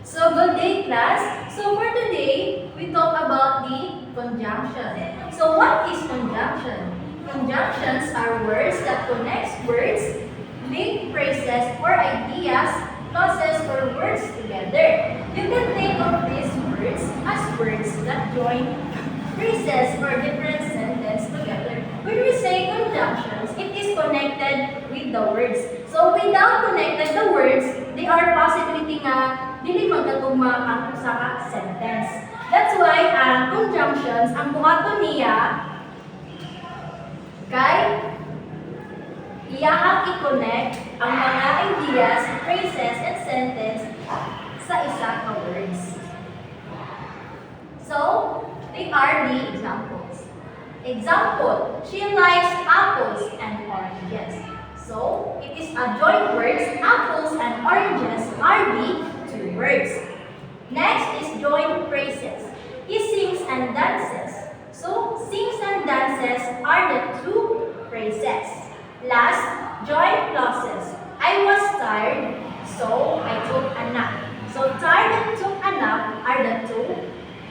So good day class. So for today, we talk about the conjunction. So what is conjunction? Conjunctions are words that connect words, link phrases or ideas, clauses or words together. You can think of these words as words that join phrases or different sentences together. When we say conjunctions, it is connected with the words. So without connected the words, they are possibility nga dili magkatugma ang usa ka sentence. That's why ang conjunctions ang buhaton niya kay iyaang i-connect ang mga ideas, phrases, and sentence sa isa ka words. So, they are the examples. Example, she likes apples and oranges. So, it is a joint words. Apples and oranges are the two words. Next is joint phrases. He sings and dances. So, sings and dances are the two phrases. Last, joint clauses. I was tired, so I took a nap. So, tired and took a nap are the two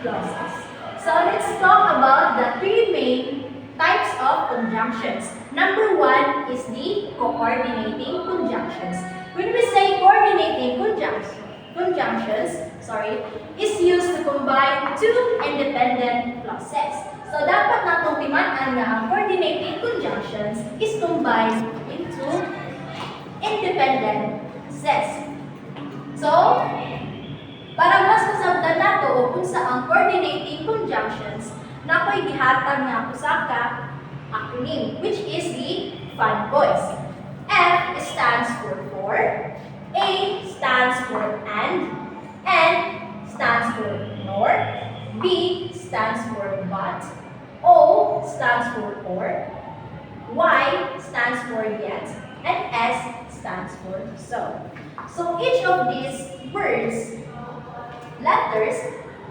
clauses. So, let's talk about the three main types of conjunctions. Number one is the coordinating conjunctions. When we say coordinating conjunctions, is used to combine two independent clauses. So, dapat natong timaan na ang coordinating conjunctions is combined into independent clauses. So, para mas masabtan nato o kung sa ang coordinating conjunctions, na ako'y gihatag nga usa ka acronym, which is the fun voice. F stands for, A stands for and, N stands for nor, B stands for but, O stands for or, Y stands for yet, and S stands for so. So each of these words, letters,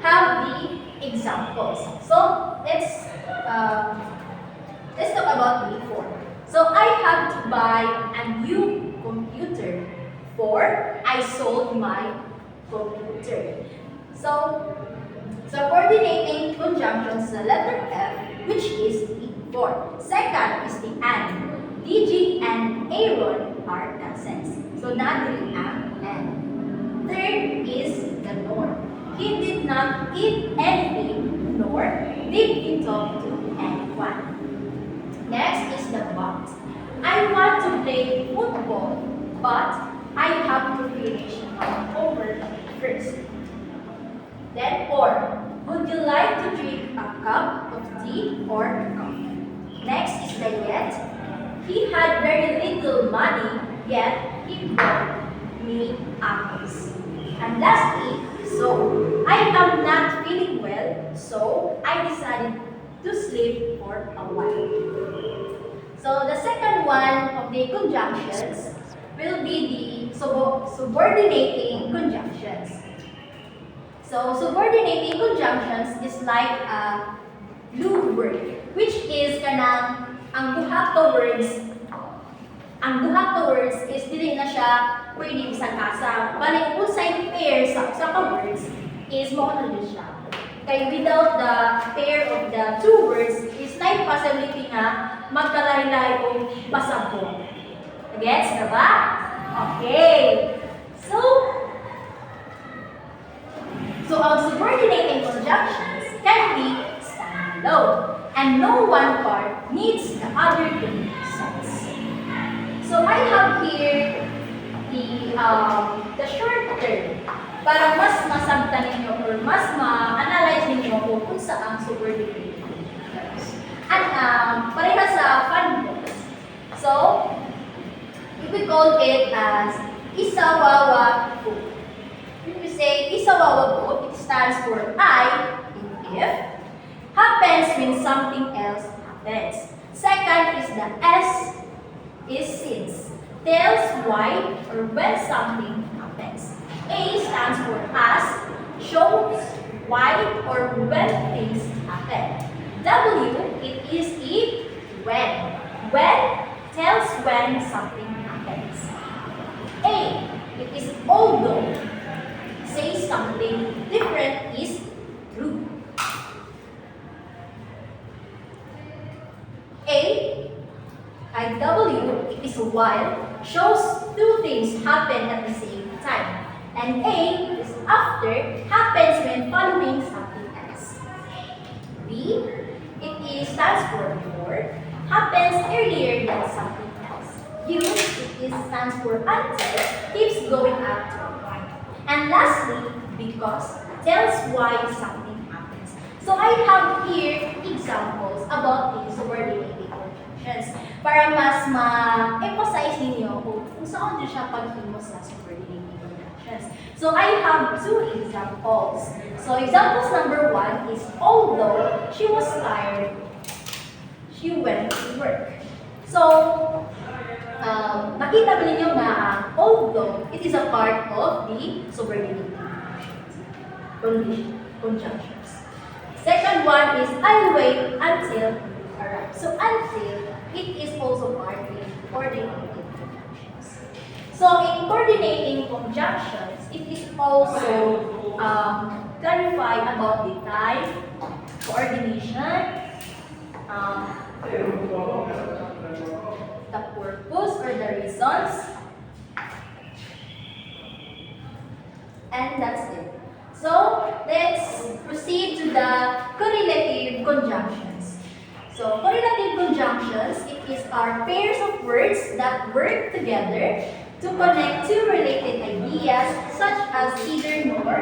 have the examples. So let's talk about the form. So I have to buy a new computer, for I sold my computer. So coordinating conjunctions, the letter F, which is the for. Second is the and. DG and Aaron are cousins. So Natalie and. Third is the nor. He did not eat anything, nor did he talk to anyone. Next is the but. I want to play football, but I have to finish my homework first. Then or. Would you like to drink a cup of tea or coffee? Next is the yet. He had very little money, yet he bought me apples. And lastly, so. I am not feeling well, so I decided to sleep for a while. So the second one of the conjunctions will be the subordinating conjunctions. So subordinating conjunctions is like a glue word, which is kanang ang duha ka words is dili na siya pwede isang kasa. Bali unsay pair sa usa ka words is mao na din siya. Kay without the pair of the two words is like possibility nga magkalaylay o pasabot. Gets na ba? Okay. So ang subordinating conjunctions can be standalone, and no one part needs the other to make sense. So I have here the short term para mas masabtan ninyo or mas ma-analyze ninyo kung saan subordinating conjunctions. At pareha sa fun books. So we call it as isawawa book. When we say isawawa book, it stands for I in if, happens when something else happens. Second is the S is since, tells why or when something happens. A stands for as, shows why or when things happen. W, it is if, when. When tells when something happens. A, it is although, says something different is true. A, IW, it is while, shows two things happen at the same time. And A is after, happens when following something else. B, it is stands for before, happens earlier than something else. U, it is stands for until, keeps going up to a point. And lastly, because, tells why something happens. So I have here examples about these subordinating conjunctions para mas ma-emphasize ninyo kung saan din siya paghimo sa subordinating conjunctions. So I have two examples. So examples number 1 is although she was tired, she went to work. So nakita ba ninyo na although it is a part of the subordinating conjunctions. Second one is I'll wait until you arrive. So until, it is also part of coordinating conjunctions. So in coordinating conjunctions, it is also clarify about the time, coordination, the purpose or the reasons, and that's it. So let's proceed to the correlative conjunctions. So correlative conjunctions, it is our pairs of words that work together to connect two related ideas such as either nor,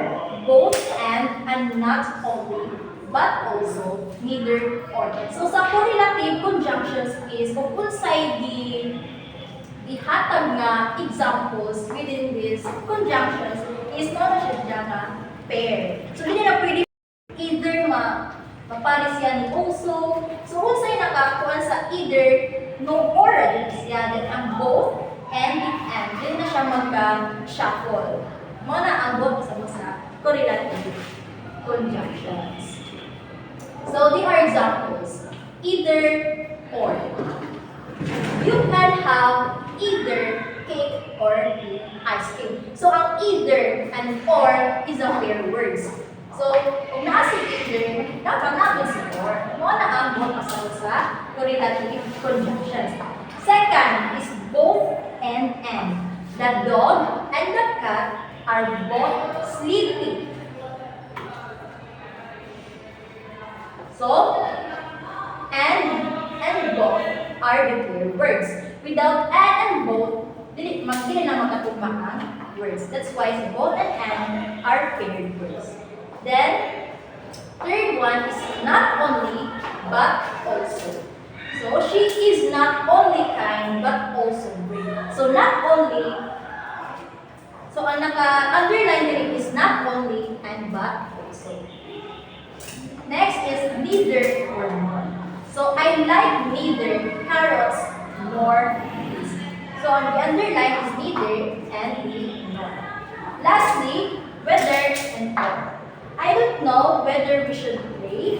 both and not only, but also neither or. So sa correlative conjunctions is kung unsay ihatag nga examples within these conjunctions is not siya nga pair. So hindi na pwede either mapares yan ni also. So unsay nakakuan sa either no or siya that ang both and the and din na siya magka-shuffle. Mo na ang both sa correlative conjunctions. So they are examples. Either or. You can have either cake or ice cream. So ang either and or is a pair words. So kung nasa either, dapat namin si or. Mo na ang both sa correlative conjunctions. Second is both and. The dog and the cat are both sleeping. So, and both are the pair words. Without and both, dili na magkatugma ang words. That's why si both and are paired words. Then, third one is not only, but also. So, she is not only kind, but also brave. So, not only, so ang naka-underline din is not only and but also. Next is neither or nor. So, I like neither carrots nor peas. So, on the underline is neither and the nor. Lastly, whether and or. I don't know whether we should play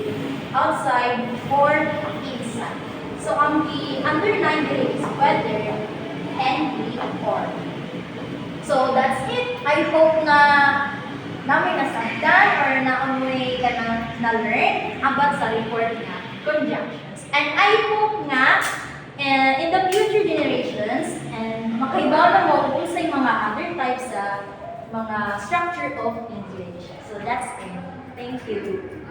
outside or inside. So, on the underline there is whether and the or. So, that's it. I hope na namin nasagdan or na-amoy ka na-learn about sa report na conjunctions. And I hope nga in the future generations and makaibaw na mo kung sa mga other types sa mga structure of English. So, that's it. Thank you.